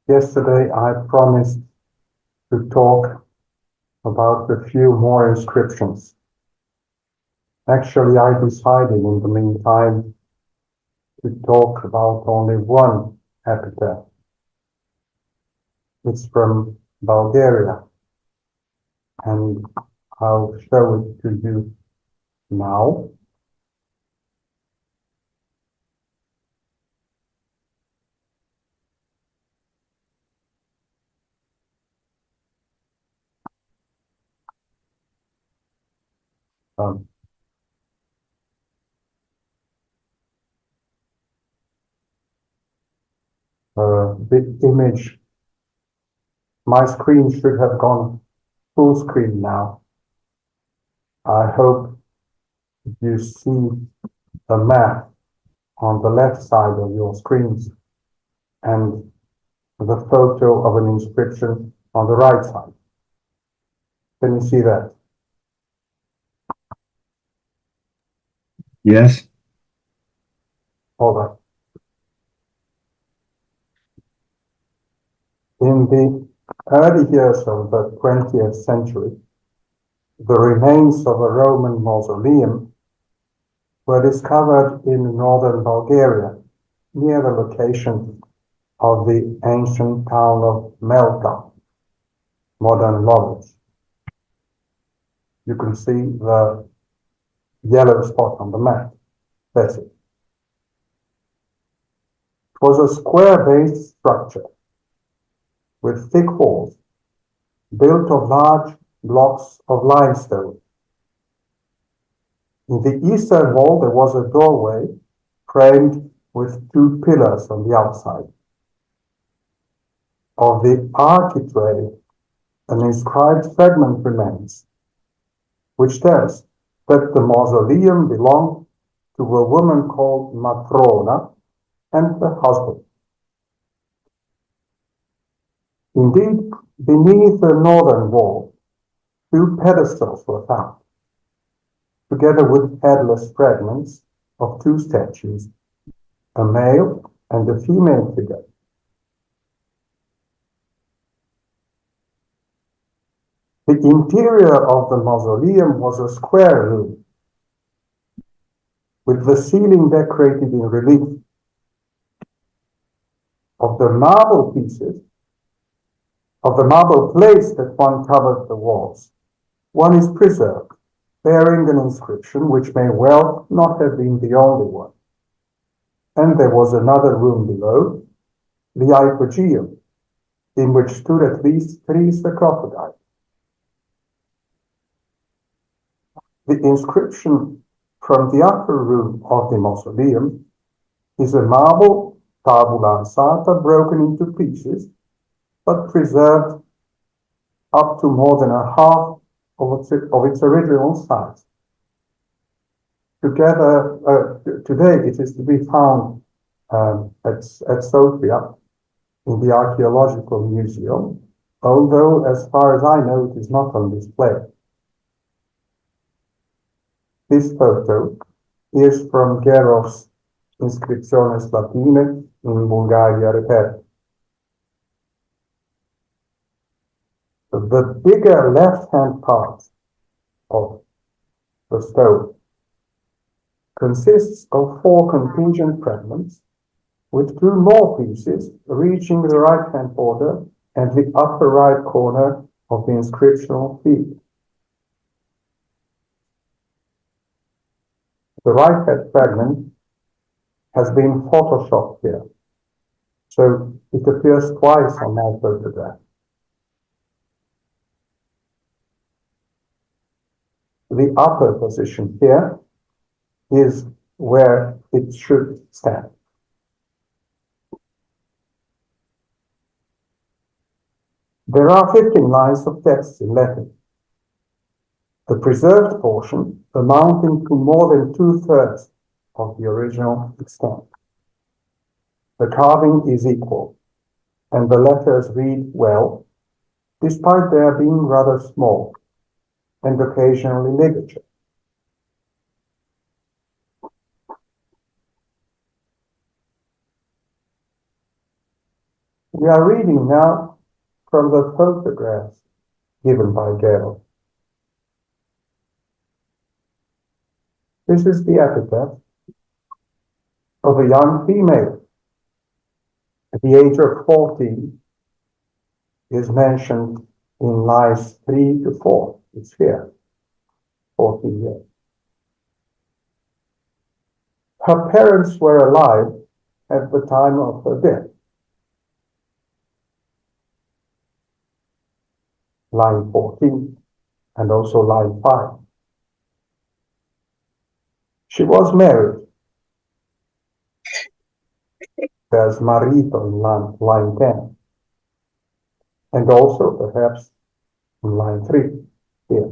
Yesterday I promised to talk about a few more inscriptions. Actually, I decided in the meantime to talk about only one epitaph. It's from Bulgaria, and I'll show it to you now. Um, the image, my screen should have gone full screen now. I hope you see the map on the left side of your screens and the photo of an inscription on the right side. Can you see that? Yes. All right. In the early years of the 20th century, the remains of a Roman mausoleum were discovered in northern Bulgaria, near the location of the ancient town of Melka, modern Lovech. You can see the yellow spot on the map. That's it. It was a square-based structure with thick walls, built of large blocks of limestone. In the eastern wall there was a doorway framed with two pillars on the outside. Of the architrave, an inscribed fragment remains, which tells that the mausoleum belonged to a woman called Matrona and her husband. Indeed, beneath the northern wall, two pedestals were found, together with headless fragments of two statues, a male and a female figure. The interior of the mausoleum was a square room, with the ceiling decorated in relief. Of the marble pieces, of the marble plates that one covered the walls, one is preserved, bearing an inscription which may well not have been the only one. And there was another room below, the hypogeum, in which stood at least three sarcophagi. The inscription from the upper room of the mausoleum is a marble tabula ansata broken into pieces, but preserved up to more than a half of its original size. Today it is to be found at Sofia in the Archaeological Museum, although as far as I know it is not on display. This photo is from Gerov's Inscriptiones Latine in Bulgaria Reper. The bigger left-hand part of the stone consists of four contingent fragments, with two more pieces reaching the right-hand border and the upper right corner of the inscriptional field. The right-hand fragment has been photoshopped here, so it appears twice on my photograph. The upper position here is where it should stand. There are 15 lines of text in Latin. The preserved portion amounting to more than 2/3 of the original extent. The carving is equal, and the letters read well, despite their being rather small and occasionally ligature. We are reading now from the photographs given by Gale. This is the epitaph of a young female. At the age of 14 is mentioned in lines 3 to 4. It's here, 14 years. Her parents were alive at the time of her death. Line 14 and also line 5. She was married. There's marito in line 10. And also perhaps in line 3 here.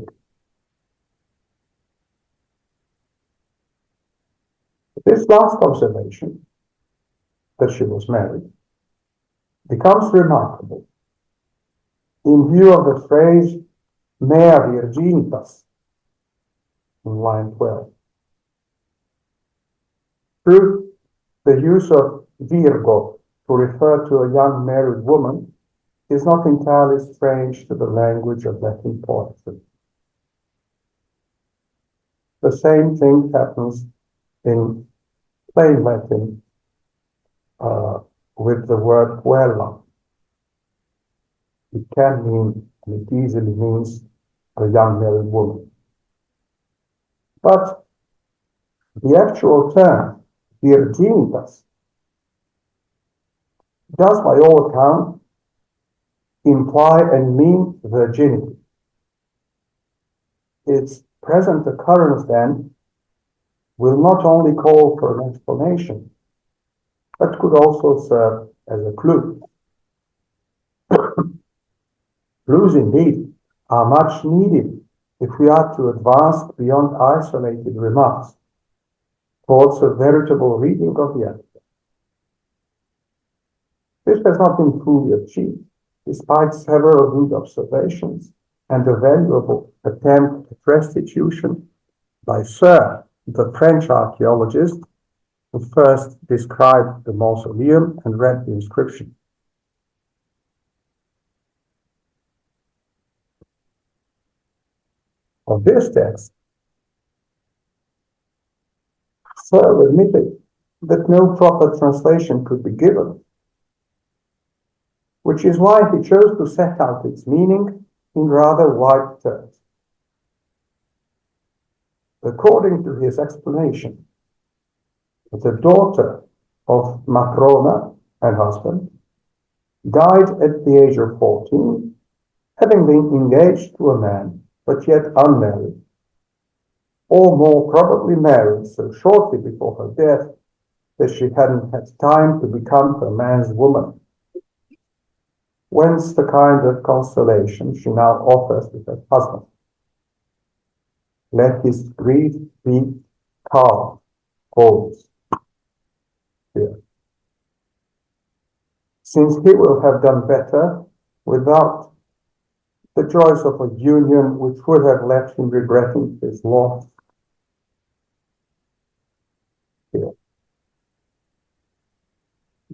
This last observation, that she was married, becomes remarkable in view of the phrase mea virginitas in line 12. Through the use of virgo to refer to a young married woman is not entirely strange to the language of Latin poetry. The same thing happens in plain Latin with the word puella. It can mean, and it easily means, a young married woman. But the actual term, virginitas, does by all accounts imply and mean virginity. Its present occurrence then will not only call for an explanation, but could also serve as a clue. Clues indeed are much needed if we are to advance beyond isolated remarks towards a veritable reading of the epitaph. This has not been fully achieved, despite several good observations and a valuable attempt at restitution by Sir, the French archaeologist, who first described the mausoleum and read the inscription. Of this text, Sir admitted that no proper translation could be given, which is why he chose to set out its meaning in rather wide terms. According to his explanation, the daughter of Matrona, her husband, died at the age of 14, having been engaged to a man, but yet unmarried, or more probably married so shortly before her death that she hadn't had time to become a man's woman. Whence the kind of consolation she now offers to her husband. Let his grief be calm, always. Here. Since he will have done better without the joys of a union which would have left him regretting his loss. Here.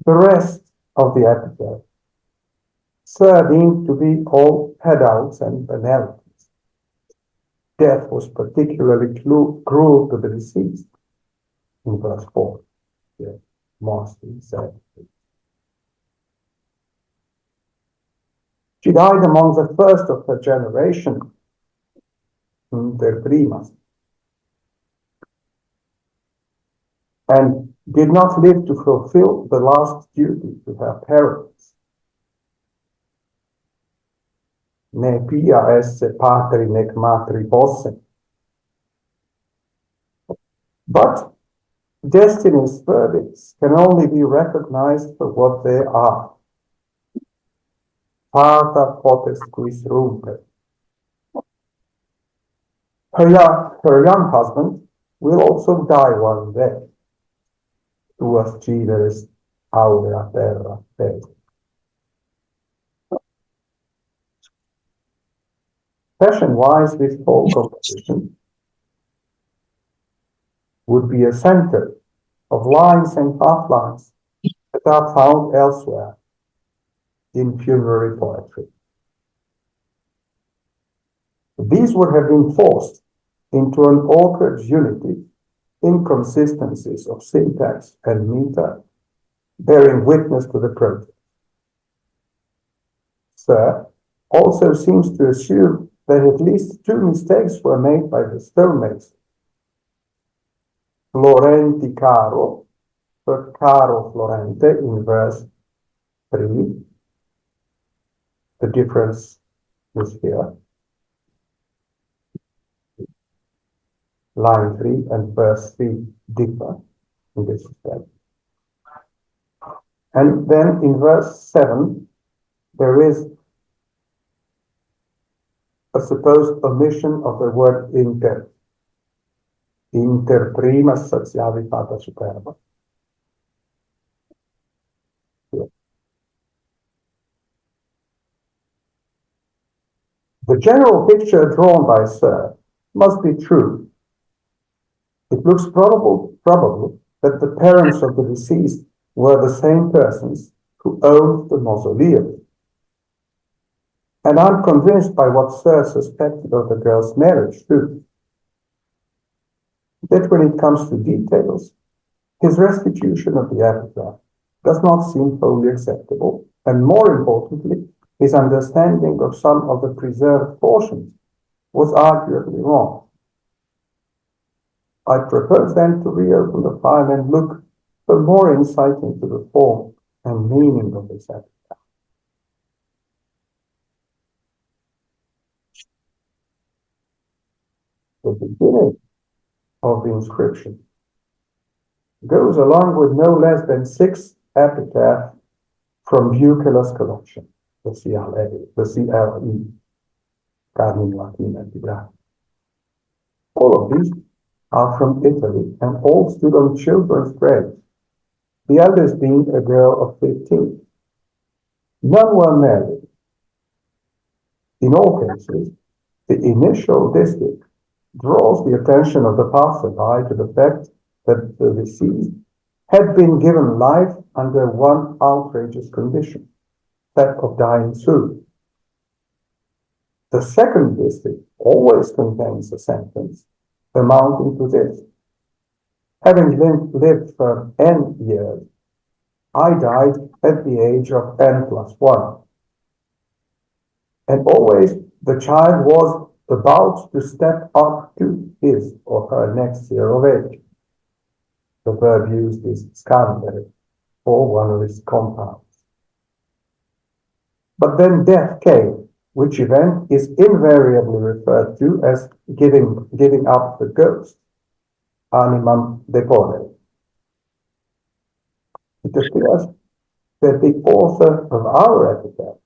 The rest of the epitaph deemed to be all pedals and banalities. Death was particularly cruel to the deceased. In verse 4, here, Marston said. She died among the first of her generation, their primas, and did not live to fulfill the last duty to her parents. Ne pia esse patri nec matri posse. But destiny's verdicts can only be recognized for what they are. Parta potest quis rumpe. Her young husband will also die one day. Tuas cideris aurea terra te. Fashion-wise, this whole composition would be a center of lines and half lines that are found elsewhere, in funerary poetry. These would have been forced into an awkward unity, inconsistencies of syntax and meter, bearing witness to the protest. Sir also seems to assume that at least two mistakes were made by the stonemason. Florenti caro, but caro Florente in verse 3. The difference is here. Line 3 and verse 3 differ in this respect. And then in verse 7, there is a supposed omission of the word inter. Inter prima satiavi fata superba. Here. The general picture drawn by Sir must be true. It looks probable that the parents of the deceased were the same persons who owned the mausoleum. And I'm convinced by what Sir suspected of the girl's marriage too. That when it comes to details, his restitution of the epitaph does not seem wholly acceptable, and more importantly, his understanding of some of the preserved portions was arguably wrong. I propose then to reopen the file and look for more insight into the form and meaning of this epitaph. The beginning of the inscription goes along with no less than 6 epitaphs from Bucola's collection, the CLE, Carmine Latina Tigrana. All of these are from Italy and all stood on children's graves, the eldest being a girl of 15. None were married. In all cases, the initial distich draws the attention of the passerby to the fact that the deceased had been given life under one outrageous condition, that of dying soon. The second distich always contains a sentence amounting to this: having lived for n years, I died at the age of n+1. And always the child was about to step up to his or her next year of age. The verb used is scandere, or one of its compounds. But then death came, which event is invariably referred to as giving up the ghost, animam deponere. It appears that the author of our epitaph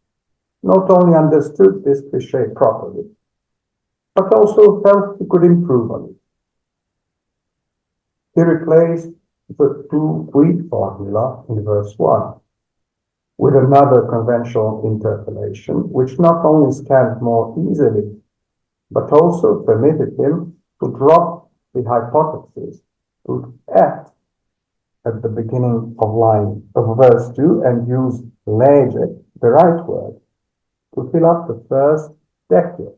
not only understood this cliché properly, but also felt he could improve on it. He replaced the tu quid formula in verse 1 with another conventional interpolation, which not only scanned more easily, but also permitted him to drop the hypothesis to act at the beginning of verse 2 and use lege, the right word, to fill up the first decade.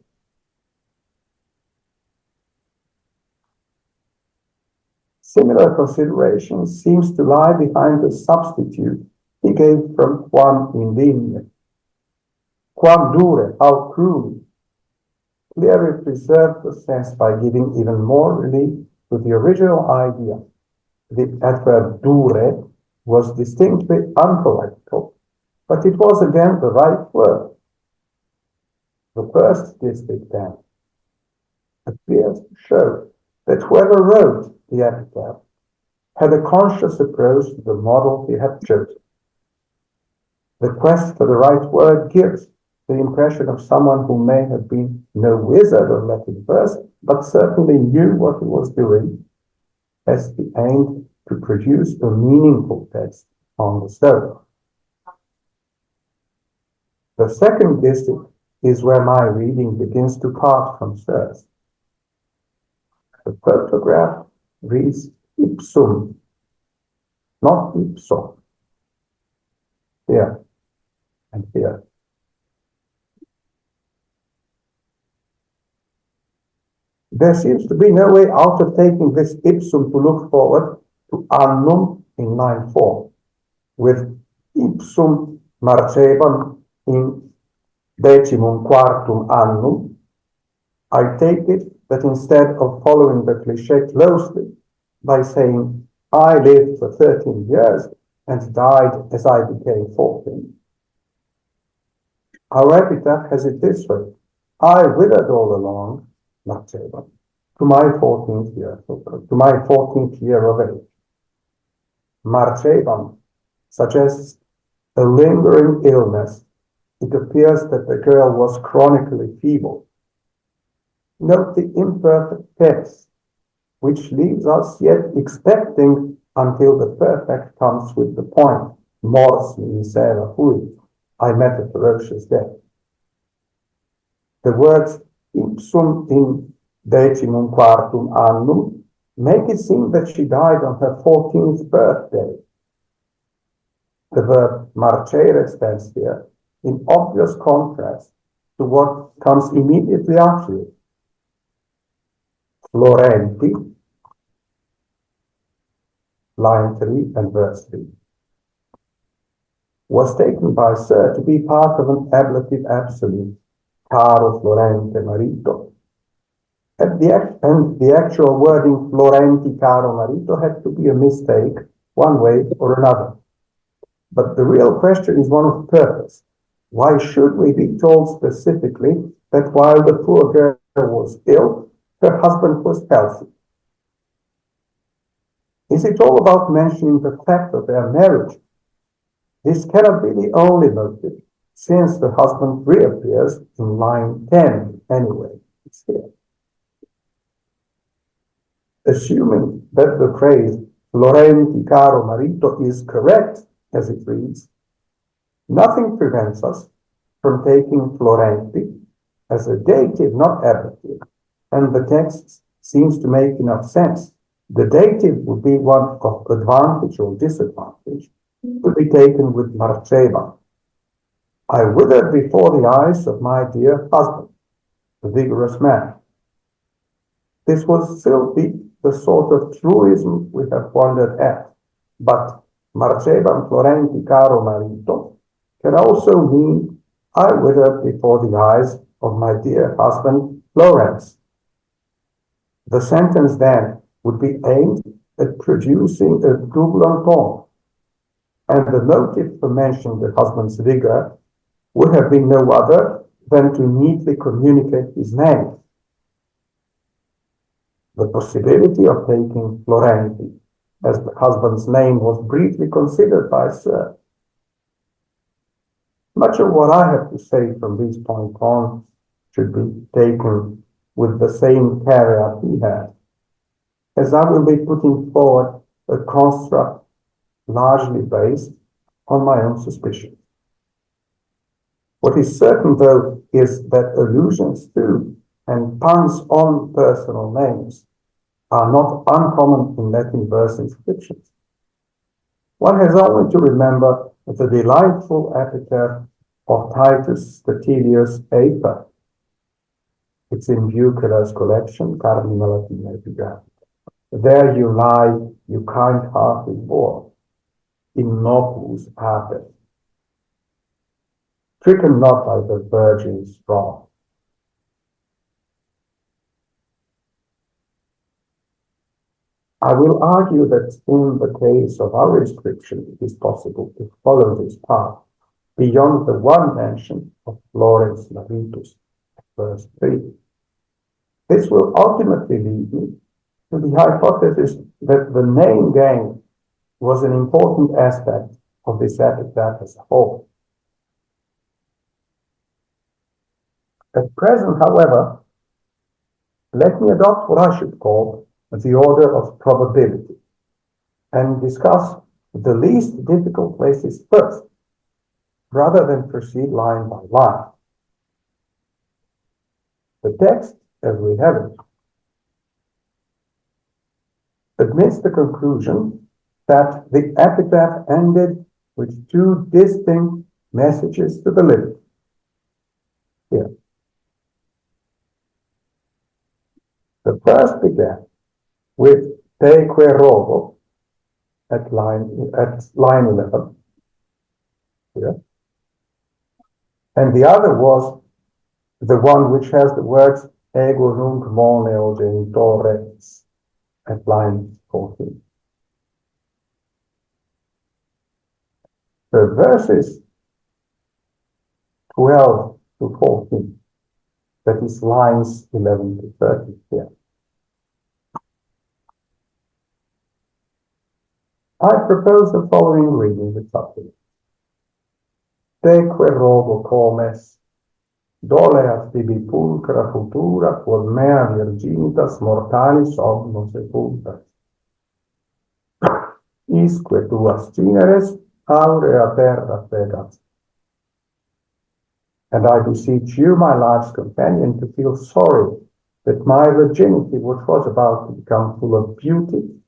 Similar consideration seems to lie behind the substitute he gave from quam indigne. Quam dure, how cruel, clearly preserved the sense by giving even more relief to the original idea. The adverb dure was distinctly unpoetical, but it was again the right word. The first distich then appears to show that whoever wrote the epitaph had a conscious approach to the model he had chosen. The quest for the right word gives the impression of someone who may have been no wizard of Latin verse, but certainly knew what he was doing, as he aimed to produce a meaningful text on the stone. The second distich is where my reading begins to part from Sir's. The photograph reads ipsum, not ipso. Here, and here. There seems to be no way out of taking this ipsum to look forward to annum in line 4, with ipsum marcebam in decimum quartum annum. I take it that instead of following the cliché closely by saying, I lived for 13 years and died as I became 14, our epitaph has it this way: I withered all along, marcebam, to my 14th year of age. Marcebam suggests a lingering illness. It appears that the girl was chronically feeble. Note the imperfect tense, which leaves us yet expecting until the perfect comes with the point. Mors misera fui. I met a ferocious death. The words ipsum in decimum quartum annum make it seem that she died on her 14th birthday. The verb marcere stands here in obvious contrast to what comes immediately after it. Florenti, line 3 and verse 3, was taken by Sir to be part of an ablative absolute, caro florente marito, and the actual wording florenti caro marito had to be a mistake one way or another. But the real question is one of purpose. Why should we be told specifically that while the poor girl was ill, her husband was healthy? Is it all about mentioning the fact of their marriage? This cannot be the only motive, since the husband reappears in line 10 anyway. It's here. Assuming that the phrase Florenti caro marito is correct as it reads, nothing prevents us from taking Florenti as a dative, not ablative, and the text seems to make enough sense. The dative would be one of advantage or disadvantage, to be taken with marcebam. I withered before the eyes of my dear husband, the vigorous man. This would still be the sort of truism we have wondered at, but marcebam florenti caro marito can also mean I withered before the eyes of my dear husband, Florence. The sentence then would be aimed at producing a double entendre, and the motive for mentioning the husband's vigor would have been no other than to neatly communicate his name. The possibility of taking Florenti as the husband's name was briefly considered by Sir. Much of what I have to say from this point on should be taken with the same caveat he had, as I will be putting forward a construct largely based on my own suspicions. What is certain, though, is that allusions to and puns on personal names are not uncommon in Latin verse inscriptions. One has only to remember the delightful epitaph of Titus Statilius Aper. It's in Bucera's collection, Carmina Latina Epigraphica. There you lie, you kind-hearted boy, in nobis apes, stricken not by the Virgin's wrath. I will argue that in the case of our inscription, it is possible to follow this path beyond the one mention of Florens Maritus, verse 3. This will ultimately lead me to the hypothesis that the name gang was an important aspect of this epitaph as a whole. At present, however, let me adopt what I should call the order of probability and discuss the least difficult places first, rather than proceed line by line. The text, as we have it, admits the conclusion that the epitaph ended with two distinct messages to the living. Here. The first began with Te que robo at line 11. Here. And the other was the one which has the words ego nunc moneo genitores at line 14. The verses 12 to 14, that is lines 11 to 30 here. I propose the following reading with subject. Teque robo comes, doleat tibi pulcra futura, quod mea virginitas mortalis omno sepultas. Isque tuas cineres aurea terra fedat. And I beseech you, my life's companion, to feel sorry that my virginity, which was about to become full of beauty,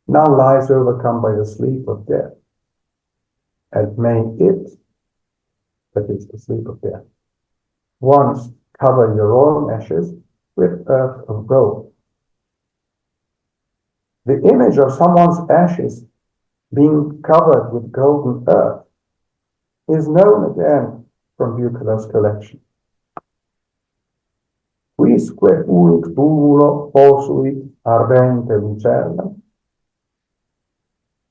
now lies overcome by the sleep of death. And may it, that is the sleep of death, once cover your own ashes with earth of gold. The image of someone's ashes being covered with golden earth is known again from Bucola's collection. Quisque ulic tumulo posuit ardente lucerna,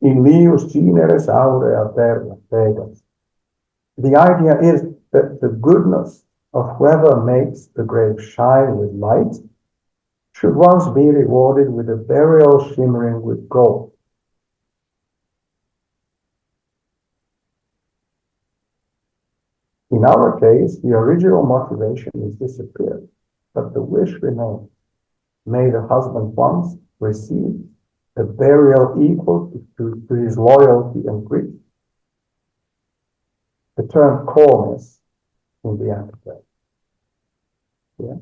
in lius cineres aurea terra fedas. The idea is that the goodness of whoever makes the grave shine with light should once be rewarded with a burial shimmering with gold. In our case, the original motivation has disappeared, but the wish remains. May the husband once receive a burial equal to his loyalty and grief. The term comes in the antidote. Yeah.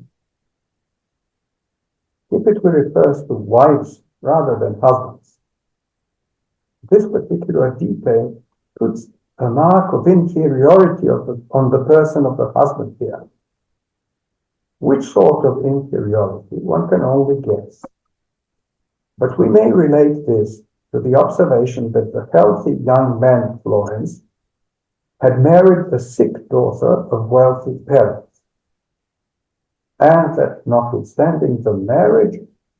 Typically refers to wives rather than husbands. This particular detail puts a mark of inferiority on the person of the husband here. Which sort of inferiority, one can only guess. But we may relate this to the observation that the healthy young man, Florence, had married a sick daughter of wealthy parents, and that notwithstanding the marriage,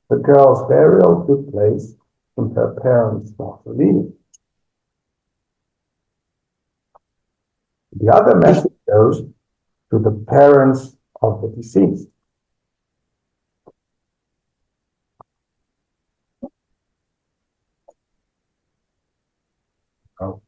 the girl's burial took place in her parents' mausoleum. The other message goes to the parents of the deceased. Oh.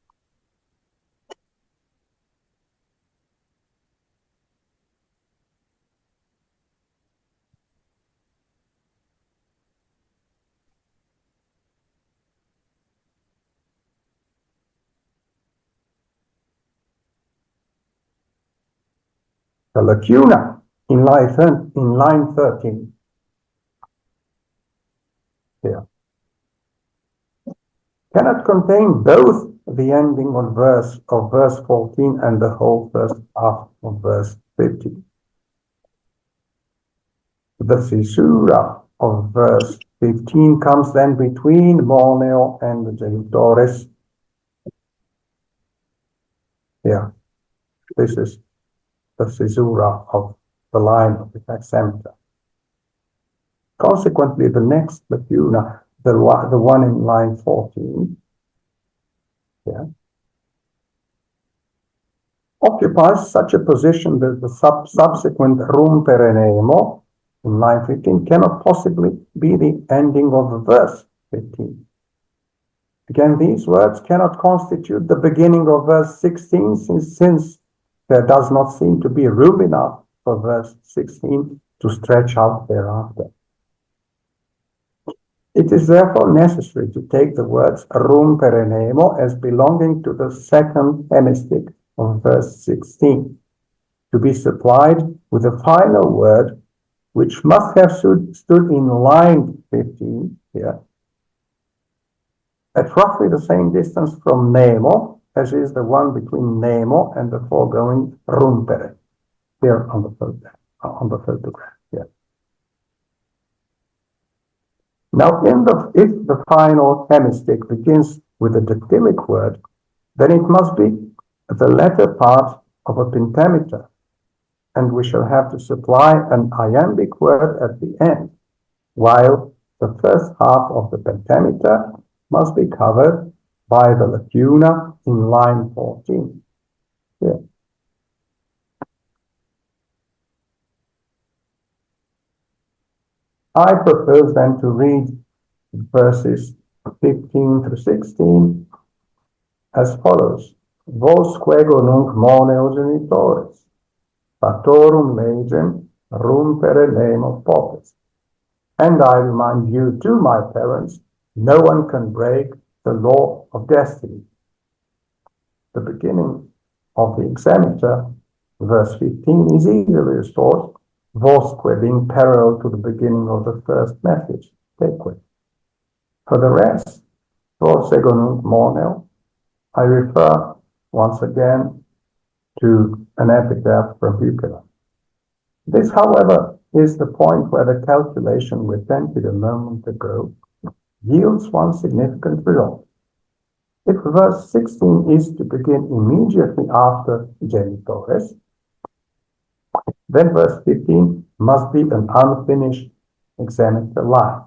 The lacuna in line 13 here cannot contain both the ending of verse 14 and the whole first half of verse 15. The caesura of verse 15 comes then between moneo and the genitores. Here, this is the caesura of the line of the hexameter. Consequently, the next lacuna, the one in line 14, yeah, occupies such a position that the subsequent rompere nemo in line 15 cannot possibly be the ending of verse 15. Again, these words cannot constitute the beginning of verse 16 since there does not seem to be room enough for verse 16 to stretch out thereafter. It is therefore necessary to take the words rompere nemo as belonging to the second hemistic of verse 16, to be supplied with a final word which must have stood in line 15 here, at roughly the same distance from nemo, as is the one between nemo and the foregoing rompere, here on the photograph. Yeah. Now, if the final hemistick begins with a dactylic word, then it must be the latter part of a pentameter, and we shall have to supply an iambic word at the end, while the first half of the pentameter must be covered by the lacuna in line 14. Here. I propose then to read verses 15 through 16 as follows. Vos quego nunc moneo genitores, patorum legem rumpere nemo popes. And I remind you, to my parents, no one can break the law of destiny. The beginning of the hexameter, verse 15, is easily restored, vosque being parallel to the beginning of the first message, teque. For the rest, vos ego nunc moneo, I refer once again to an epitaph from Bucera. This, however, is the point where the calculation we attempted a moment ago yields one significant result. If verse 16 is to begin immediately after genitores, then verse 15 must be an unfinished hexameter line.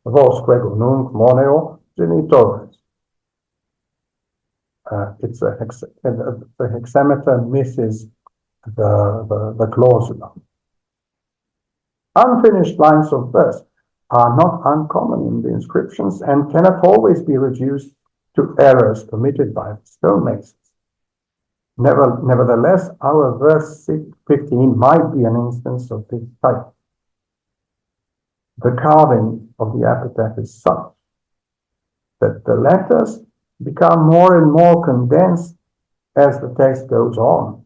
Vos quego nunc moneo genitores. The hexameter misses the clausula. Unfinished lines of verse are not uncommon in the inscriptions and cannot always be reduced to errors committed by the stonemasons. Nevertheless, our verse 15 might be an instance of this type. The carving of the epitaph is such that the letters become more and more condensed as the text goes on.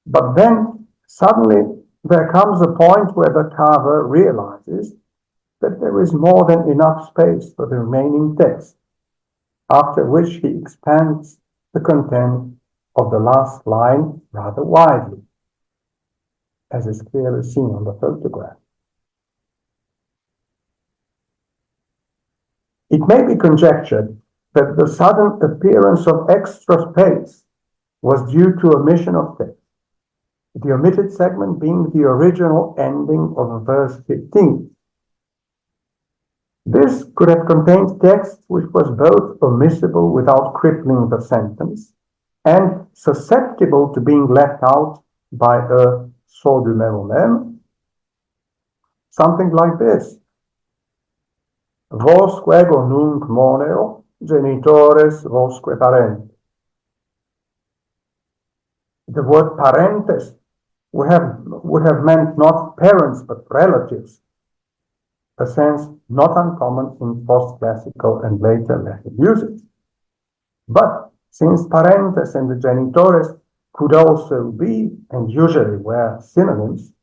But then suddenly there comes a point where the carver realizes that there is more than enough space for the remaining text, after which he expands the content of the last line rather widely, as is clearly seen on the photograph. It may be conjectured that the sudden appearance of extra space was due to omission of text, the omitted segment being the original ending of verse 15. This could have contained text which was both omissible without crippling the sentence and susceptible to being left out by a saut du même même, something like this. Vos quego nunc moneo genitores vosque parentes. The word parentes would have meant not parents but relatives, a sense not uncommon in post-classical and later Latin usage. But since parentes and the genitores could also be and usually were synonyms,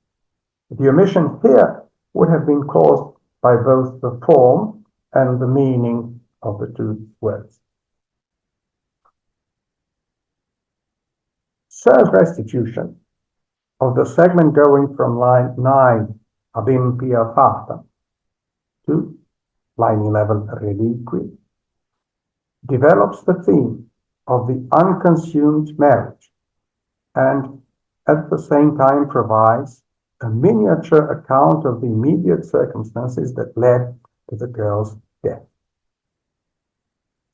the omission here would have been caused by both the form and the meaning of the two words. Serves restitution of the segment going from line 9, abim pia fata, to line 11, reliqui, develops the theme of the unconsumed marriage and at the same time provides a miniature account of the immediate circumstances that led to the girl's death.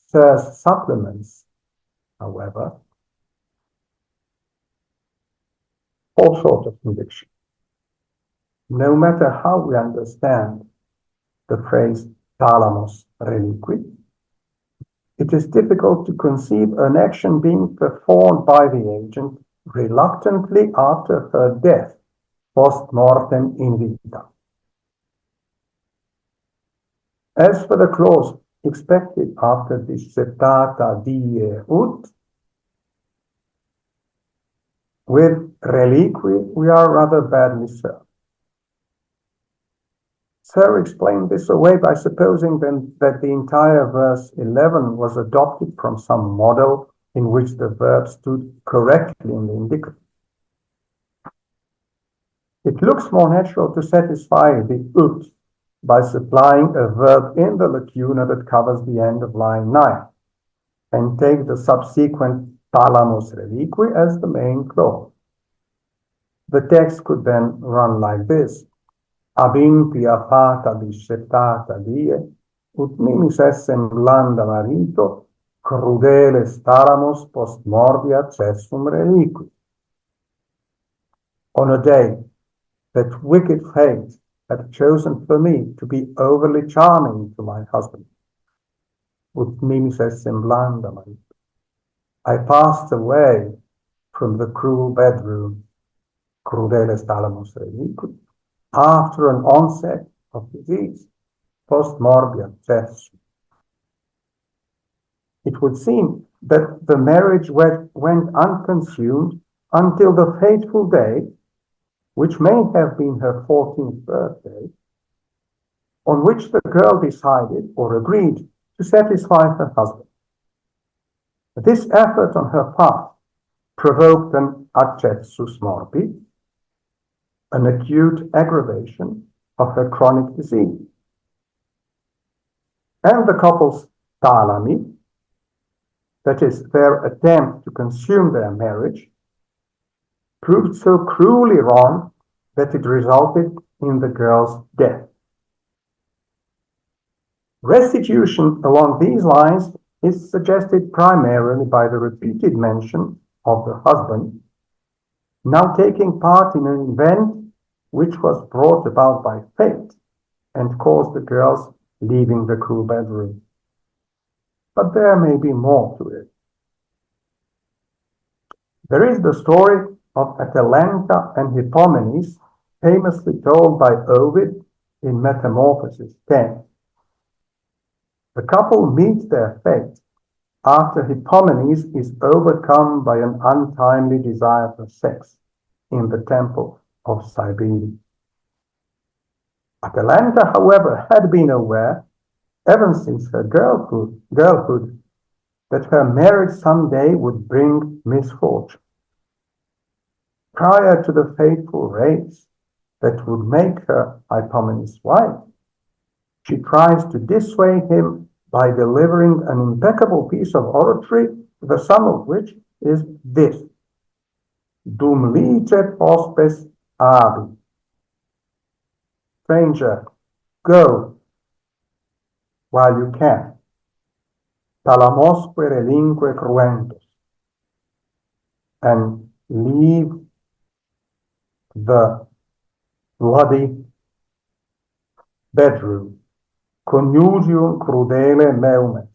Serres supplements, however, all sorts of conviction. No matter how we understand the phrase thalamos reliqui, it is difficult to conceive an action being performed by the agent reluctantly after her death, post mortem in vita. As for the clause expected after dissertata die ut, with reliqui we are rather badly served. Sir explained this away by supposing then that the entire verse 11 was adopted from some model in which the verb stood correctly in the indicative. It looks more natural to satisfy the ut by supplying a verb in the lacuna that covers the end of line 9 and take the subsequent thalamus reliqui as the main clause. The text could then run like this: Avimpia fata disceptata die, ut mimis essem blanda marito, crudele stalamus post mordia cessum reliqui. On a day that wicked fate had chosen for me to be overly charming to my husband, ut mimis essem blanda marito, I passed away from the cruel bedroom, crudele stalamus reliqui, after an onset of disease, post morbium death. It would seem that the marriage went unconsumed until the fateful day, which may have been her 14th birthday, on which the girl decided or agreed to satisfy her husband. This effort on her part provoked an accessus morbi, an acute aggravation of her chronic disease. And the couple's thalami, that is, their attempt to consume their marriage, proved so cruelly wrong that it resulted in the girl's death. Restitution along these lines is suggested primarily by the repeated mention of the husband now taking part in an event which was brought about by fate and caused the girls leaving the cruel bedroom. But there may be more to it. There is the story of Atalanta and Hippomenes, famously told by Ovid in Metamorphoses 10. The couple meet their fate after Hippomenes is overcome by an untimely desire for sex in the temple of Cybele. Atalanta, however, had been aware, ever since her girlhood, that her marriage someday would bring misfortune. Prior to the fateful race that would make her Hippomenes' wife, she tries to dissuade him by delivering an impeccable piece of oratory, the sum of which is this: Dum lice hospes abi. Stranger, go while you can. Talamosque relinque cruentus. And leave the bloody bedroom. Connugium crudele meumes.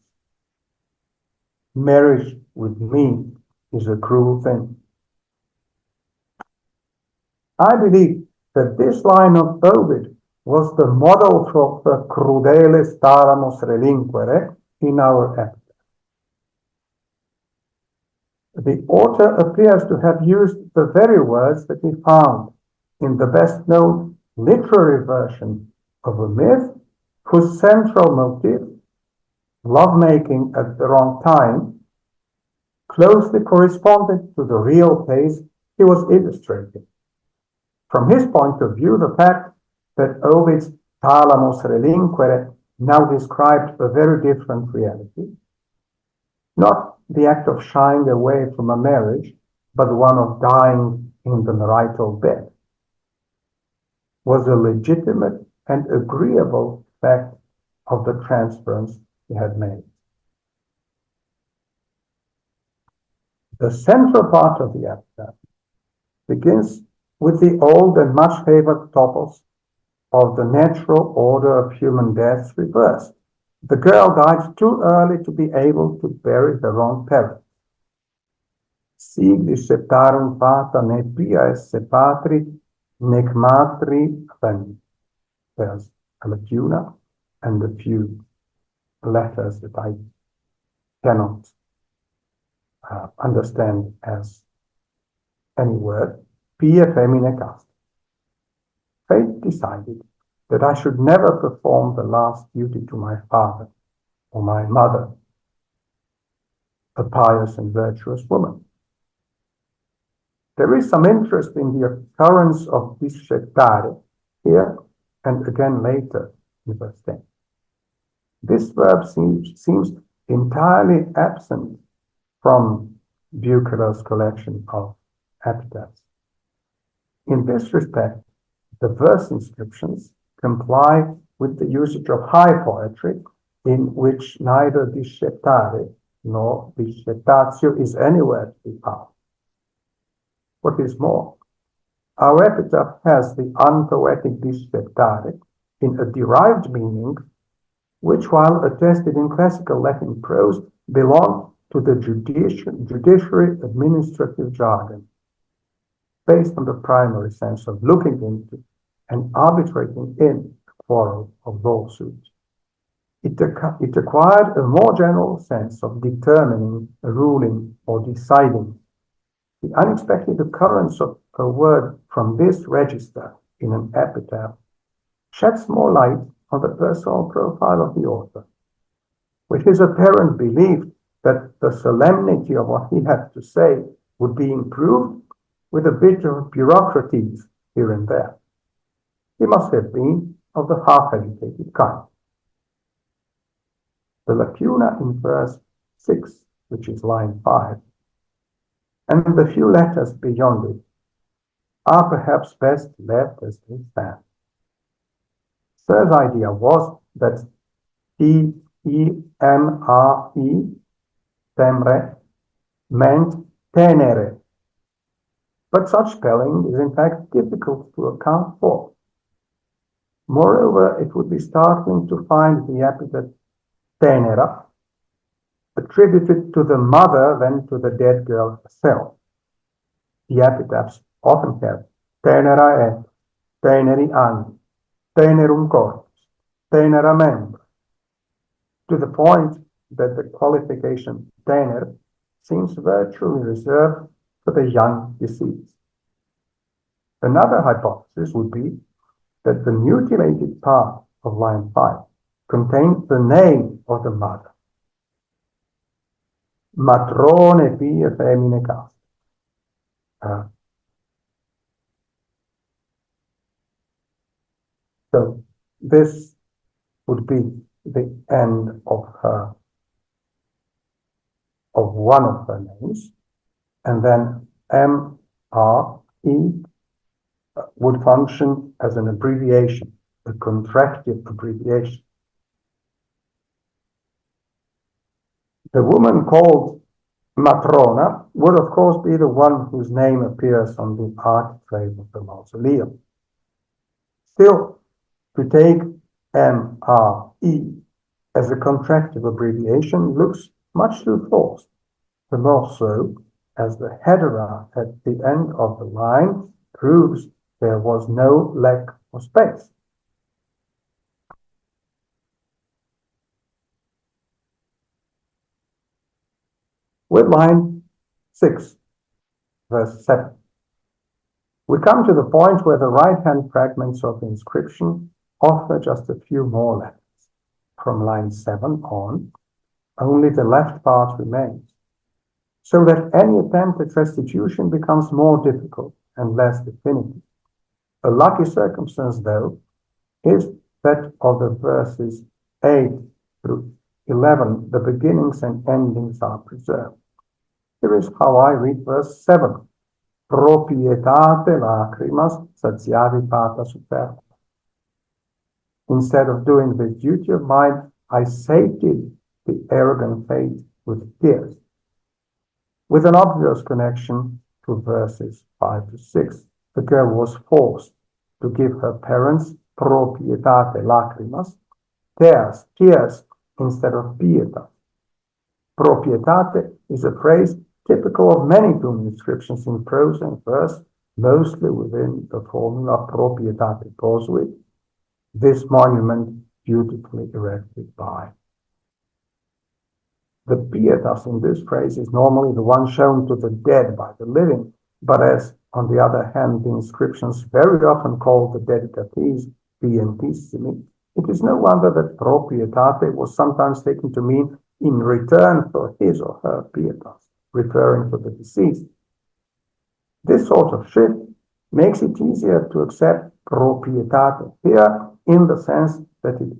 Marriage with me is a cruel thing. I believe that this line of Ovid was the model for the crudele staramus relinquere in our epic. The author appears to have used the very words that he found in the best-known literary version of a myth whose central motive, lovemaking at the wrong time, closely corresponded to the real case he was illustrating. From his point of view, the fact that Ovid's thalamus relinquere now described a very different reality, not the act of shying away from a marriage, but one of dying in the marital bed, was a legitimate and agreeable fact of the transference he had made. The central part of the epitaph begins with the old and much favored topos of the natural order of human deaths reversed. The girl died too early to be able to bury her own parents. Sig disceptarum fata ne pia esse patri, nec matri ven. There's a lacuna and a few letters that I cannot understand as any word. Pia femine cast. Fate decided that I should never perform the last duty to my father or my mother, a pious and virtuous woman. There is some interest in the occurrence of discettare here and again later in verse 10. This verb seems entirely absent from Bucerer's collection of epitaphs. In this respect, the verse inscriptions comply with the usage of high poetry, in which neither discettare nor discettatio is anywhere to be found. What is more, our epitaph has the unpoetic discettare in a derived meaning, which, while attested in classical Latin prose, belong to the judiciary administrative jargon, based on the primary sense of looking into and arbitrating in a quarrel of lawsuits. It acquired a more general sense of determining, ruling, or deciding. The unexpected occurrence of a word from this register in an epitaph sheds more light on the personal profile of the author, with his apparent belief that the solemnity of what he had to say would be improved with a bit of bureaucraties here and there. He must have been of the half-educated kind. The lacuna in verse 6, which is line 5, and the few letters beyond it are perhaps best left as they stand. Sir's idea was that Temre meant tenere, but such spelling is in fact difficult to account for. Moreover, it would be startling to find the epithet tenera attributed to the mother than to the dead girl herself. The epitaphs often have tenera et, teneri anni, tenerum corpus, tenera membra, to the point that the qualification tener seems virtually reserved for the young deceased. Another hypothesis would be that the mutilated part of line 5 contained the name of the mother, matrone pie femine cast. So this would be the end of one of her names, and then MRE would function as an abbreviation, a contractive abbreviation. The woman called Matrona would of course be the one whose name appears on the architrave of the mausoleum. Still, to take MRE as a contractive abbreviation looks much too forced, the more so as the hedera at the end of the line proves there was no lack of space. With line 6, verse 7, we come to the point where the right-hand fragments of the inscription offer just a few more letters. From line 7 on, only the left part remains, so that any attempt at restitution becomes more difficult and less definitive. A lucky circumstance, though, is that of the verses 8 through 11, the beginnings and endings are preserved. Here is how I read verse 7. Propietate lacrimas satiavi pata superba. Instead of doing the duty of mine, I sated the arrogant fate with tears. With an obvious connection to verses 5 to 6, the girl was forced to give her parents propietate lacrimas, tears instead of pietas. Propietate is a phrase typical of many tomb inscriptions in prose and verse, mostly within the formula propietate posuit, this monument beautifully erected by. The pietas in this phrase is normally the one shown to the dead by the living, but as, on the other hand, the inscriptions very often call the dedicatees pientissimi, it is no wonder that propietate was sometimes taken to mean in return for his or her pietas, referring to the deceased. This sort of shift makes it easier to accept propietate here in the sense that it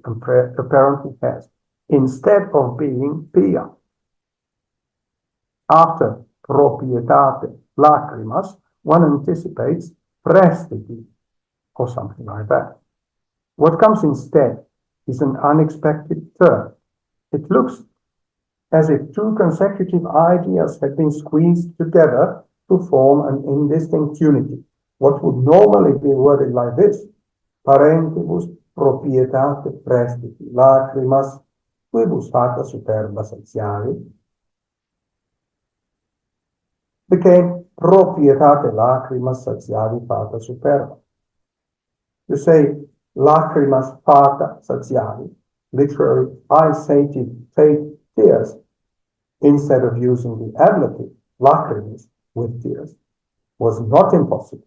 apparently has, instead of being pia. After propietate lacrimas, one anticipates prestiti, or something like that. What comes instead is an unexpected turn. It looks as if two consecutive ideas had been squeezed together to form an indistinct unity. What would normally be worded like this: parentibus propietate prestiti lacrimas, quibus fata superba satiari, became propietate lacrimas satiari fata superba. You say lacrimas fata satiari, literally I sated tears, instead of using the ablative lacrimis with tears, was not impossible.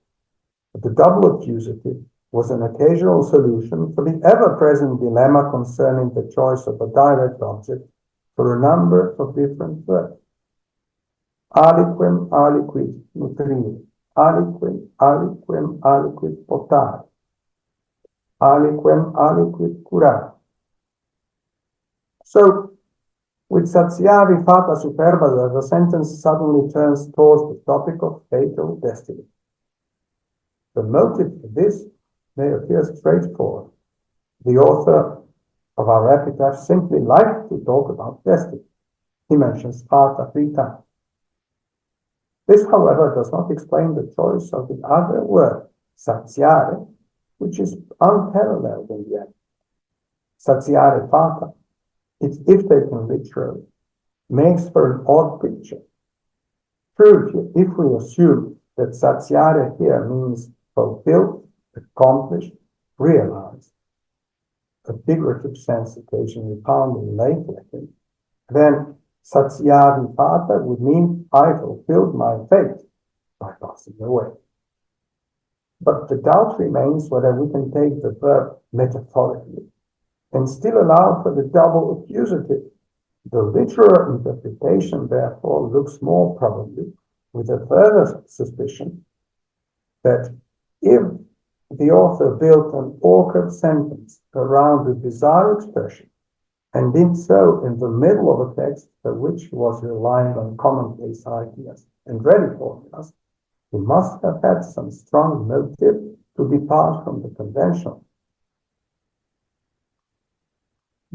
But the double accusative was an occasional solution for the ever-present dilemma concerning the choice of a direct object for a number of different verbs. Aliquem aliquid nutrire, aliquem aliquid potare, aliquem aliquid curare. So, with satiavi fata superba, the sentence suddenly turns towards the topic of fatal destiny. The motive for this may appear straightforward. The author of our epitaph simply liked to talk about destiny. He mentions fata 3 times. This, however, does not explain the choice of the other word, satiare, which is unparalleled in the end. Satiare fata, if taken literally, makes for an odd picture. True, if we assume that satiare here means fulfilled, accomplished, realized, a figurative sense occasionally found in late Latin, then satiavi fata would mean I fulfilled my fate by passing away. But the doubt remains whether we can take the verb metaphorically and still allow for the double accusative. The literal interpretation, therefore, looks more probably with a further suspicion that if the author built an awkward sentence around a bizarre expression and did so in the middle of a text for which he was relying on commonplace ideas and ready formulas, he must have had some strong motive to depart from the conventional.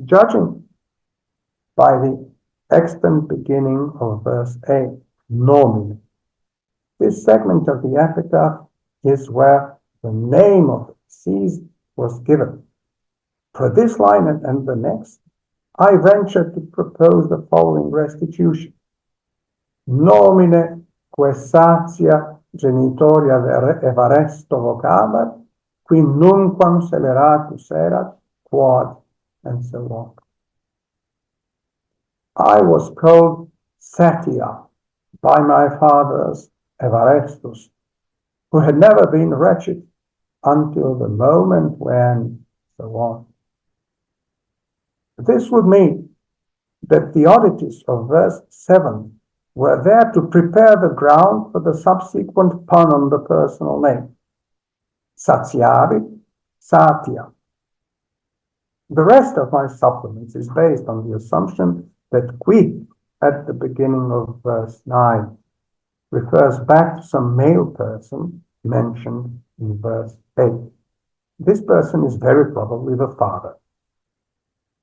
Judging by the extant beginning of verse 8, nomine, this segment of the epitaph is where the name of the deceased was given. For this line and the next, I venture to propose the following restitution. Nomine quae satia genitoria evaresto vocabat, qui nunquam celeratus erat, quod, and so on. I was called Satia by my fathers Evarestus, who had never been wretched until the moment when, so on. This would mean that the oddities of verse 7 were there to prepare the ground for the subsequent pun on the personal name. Satiavi, Satia. The rest of my supplements is based on the assumption that qui at the beginning of verse 9 refers back to some male person mentioned in verse 8. This person is very probably the father.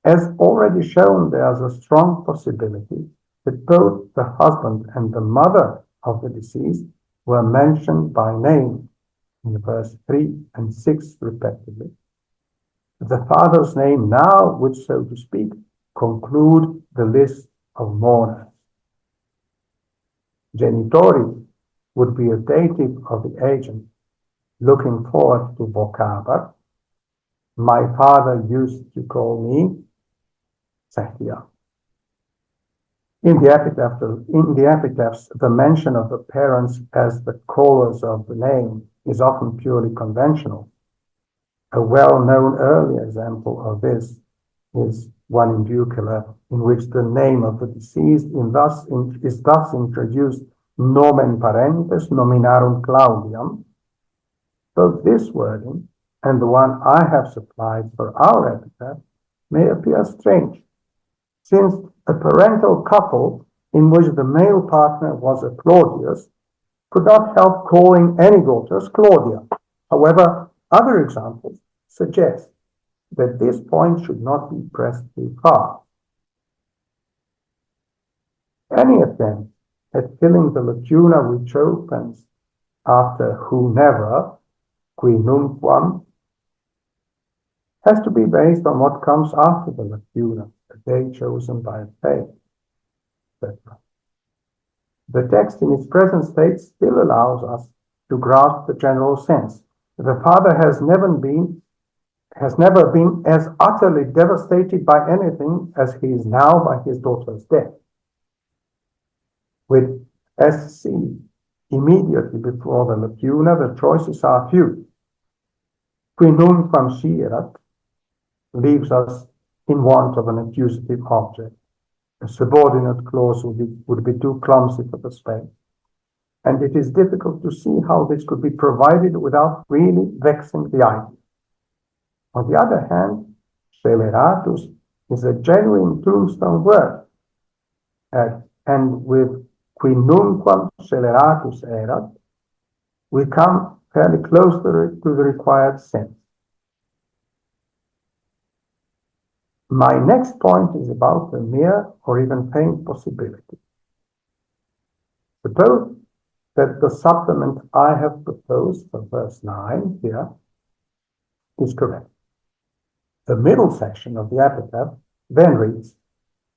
As already shown, there is a strong possibility that both the husband and the mother of the deceased were mentioned by name in verse 3 and 6 respectively. The father's name now would, so to speak, conclude the list of mourners. Genitori would be a dative of the agent, looking forward to vocabat. My father used to call me Satia. In the epitaphs, the mention of the parents as the callers of the name is often purely conventional. A well-known early example of this is one in Bucula, in which the name of the deceased is thus introduced nomen parentes nominarum Claudiam. Both this wording and the one I have supplied for our epitaph may appear strange, since a parental couple in which the male partner was a Claudius could not help calling any daughters Claudia. However, other examples suggest that this point should not be pressed too far. Any attempt at filling the lacuna which opens after who never, qui nunquam, has to be based on what comes after the lacuna, the day chosen by fate, etc. The text in its present state still allows us to grasp the general sense. The father has never been as utterly devastated by anything as he is now by his daughter's death. With SC immediately before the lacuna, the choices are few. Qui nunquam scierat leaves us in want of an accusative object. A subordinate clause would be too clumsy for the space, and it is difficult to see how this could be provided without really vexing the idea. On the other hand, sceleratus is a genuine tombstone word, and with qui nunquam sceleratus erat, we come fairly close to the required sense. My next point is about the mere or even faint possibility. Suppose that the supplement I have proposed for verse 9 here is correct. The middle section of the epitaph then reads,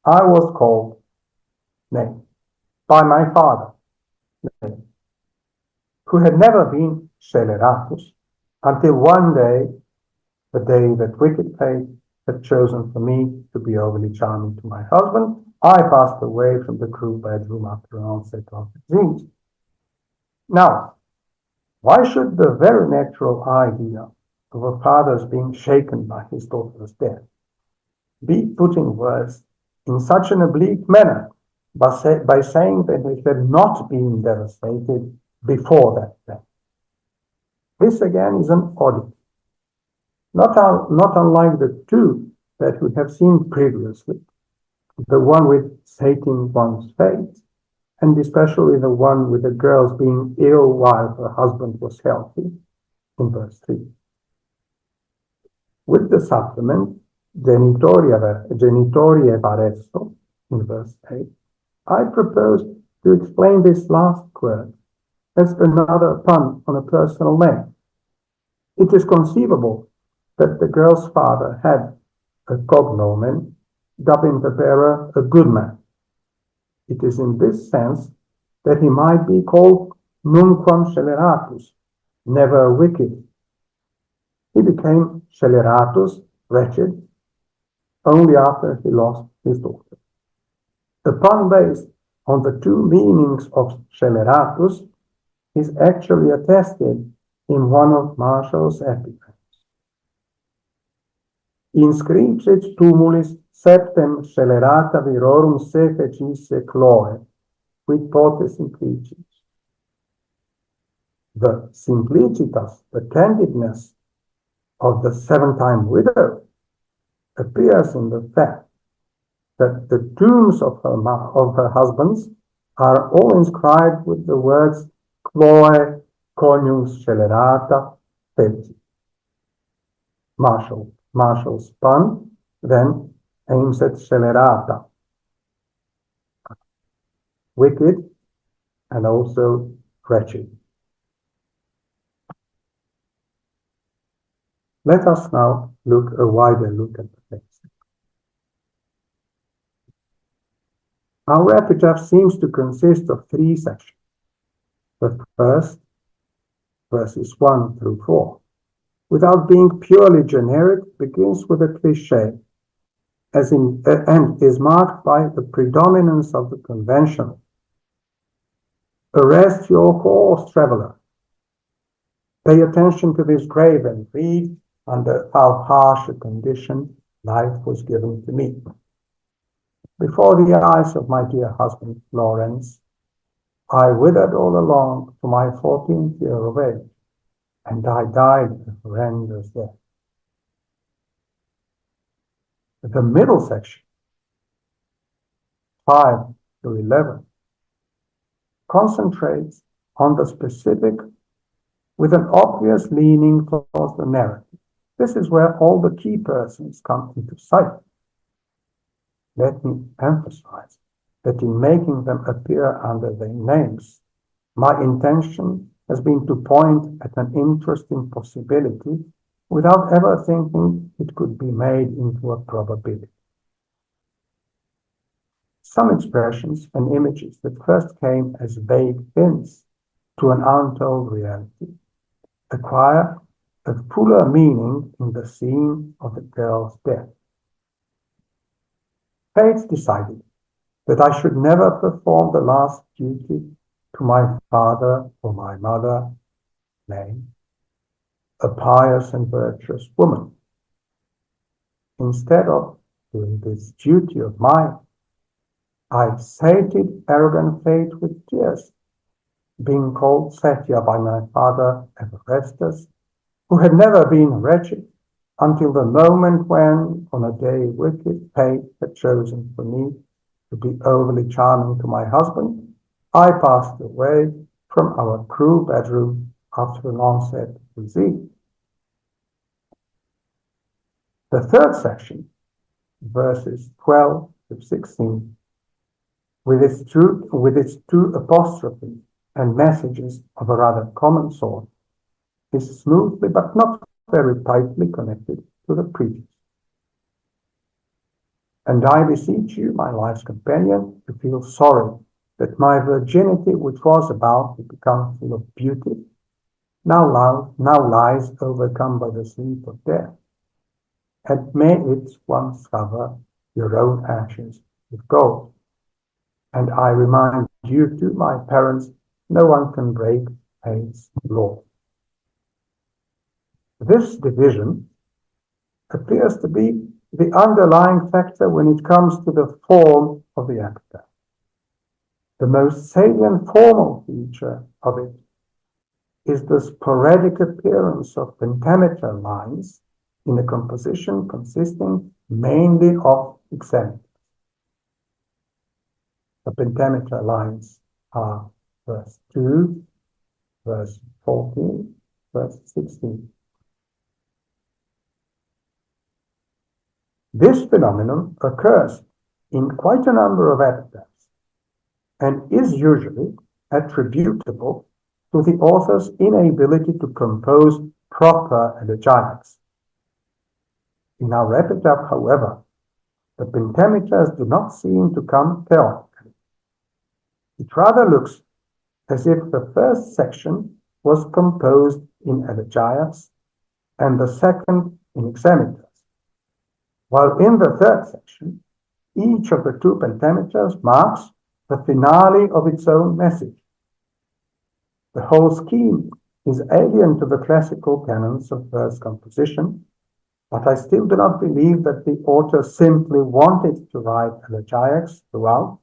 I was called, name, by my father, name, who had never been sceleratus until one day, the day that wicked fate had chosen for me to be overly charming to my husband, I passed away from the crew bedroom after an onset of disease. Now, why should the very natural idea of a father's being shaken by his daughter's death be put in words in such an oblique manner by saying that it had not been devastated before that death? This again is an oddity, not unlike the two that we have seen previously, the one with stating one's fate, and especially the one with the girls being ill while her husband was healthy, in verse 3. With the supplement, genitorie varesto, in verse 8, I propose to explain this last word as another pun on a personal name. It is conceivable that the girl's father had a cognomen, dubbing the bearer a good man. It is in this sense that he might be called nunquam sceleratus, never wicked. He became sceleratus, wretched, only after he lost his daughter. The pun based on the two meanings of sceleratus is actually attested in one of Marshall's epitaphs. Inscripsit tumulis septem scelerata virorum se fecisse Chloe, quid pote simplicitas. The simplicitas, the candidness of the seven-time widow appears in the fact that the tombs of her husbands are all inscribed with the words Chloe conius scelerata feci. Marshall's pun then aims at scelerata, wicked and also wretched. Let us now look a wider look at the text. Our epitaph seems to consist of three sections. The first, verses 1 through 4, without being purely generic, begins with a cliché, and is marked by the predominance of the conventional. Arrest your horse, traveler. Pay attention to this grave and read under how harsh a condition life was given to me. Before the eyes of my dear husband, Lawrence, I withered all along to my 14th year of age, and I died a horrendous death. The middle section, 5 to 11, concentrates on the specific with an obvious leaning towards the narrative. This is where all the key persons come into sight. Let me emphasize that in making them appear under their names, my intention has been to point at an interesting possibility without ever thinking it could be made into a probability. Some expressions and images that first came as vague hints to an untold reality acquire a fuller meaning in the scene of the girl's death. Fate decided that I should never perform the last duty to my father or my mother, May, a pious and virtuous woman. Instead of doing this duty of mine, I sated arrogant fate with tears, being called Satya by my father Everestus, who had never been wretched until the moment when, on a day wicked fate had chosen for me to be overly charming to my husband, I passed away from our crew bedroom after an onset of disease. The third section, verses 12 to 16, with its two apostrophes and messages of a rather common sort, is smoothly but not very tightly connected to the previous. And I beseech you, my life's companion, to feel sorry that my virginity, which was about to become full of beauty, now lies overcome by the sleep of death. And may it once cover your own ashes with gold. And I remind you too, my parents, no one can break fate's law. This division appears to be the underlying factor when it comes to the form of the epitaph. The most salient formal feature of it is the sporadic appearance of pentameter lines in a composition consisting mainly of hexameters. The pentameter lines are verse 2, verse 14, verse 16. This phenomenon occurs in quite a number of epitaphs and is usually attributable to the author's inability to compose proper elegiacs. In our epitaph, however, the pentameters do not seem to come theoretically. It rather looks as if the first section was composed in elegiacs and the second in hexameters, while in the third section, each of the two pentameters marks the finale of its own message. The whole scheme is alien to the classical canons of verse composition, but I still do not believe that the author simply wanted to write elegiacs throughout,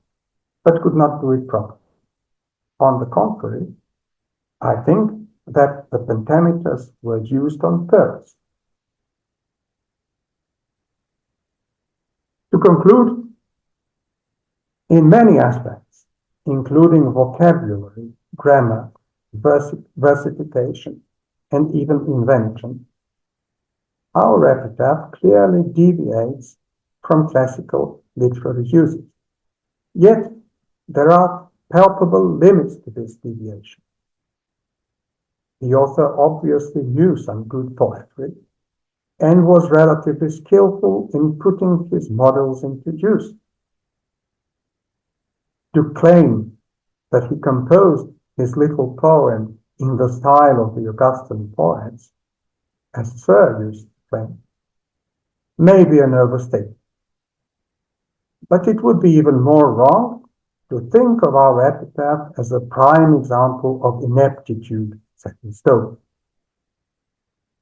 but could not do it properly. On the contrary, I think that the pentameters were used on purpose. To conclude, in many aspects, including vocabulary, grammar, versification, and even invention, our epitaph clearly deviates from classical literary usage. Yet, there are palpable limits to this deviation. The author obviously knew some good poetry and was relatively skillful in putting his models into use. To claim that he composed his little poem in the style of the Augustan poets, as Sir used to claim, may be an overstatement. But it would be even more wrong to think of our epitaph as a prime example of ineptitude set in stone.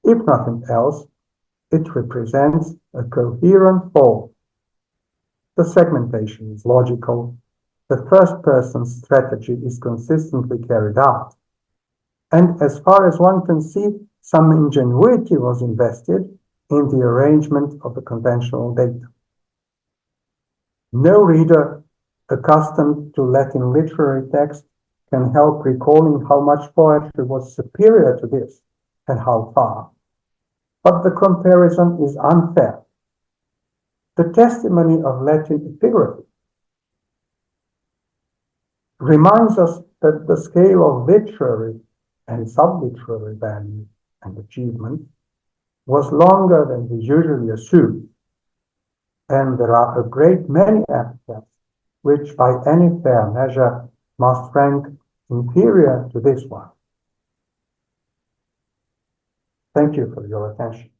If nothing else, It represents a coherent whole. The segmentation is logical. The first-person strategy is consistently carried out. And as far as one can see, some ingenuity was invested in the arrangement of the conventional data. No reader accustomed to Latin literary text can help recalling how much poetry was superior to this and how far. But the comparison is unfair. The testimony of Latin epigraphy reminds us that the scale of literary and sub-literary value and achievement was longer than we usually assume, and there are a great many epithets which by any fair measure must rank inferior to this one. Thank you for your attention.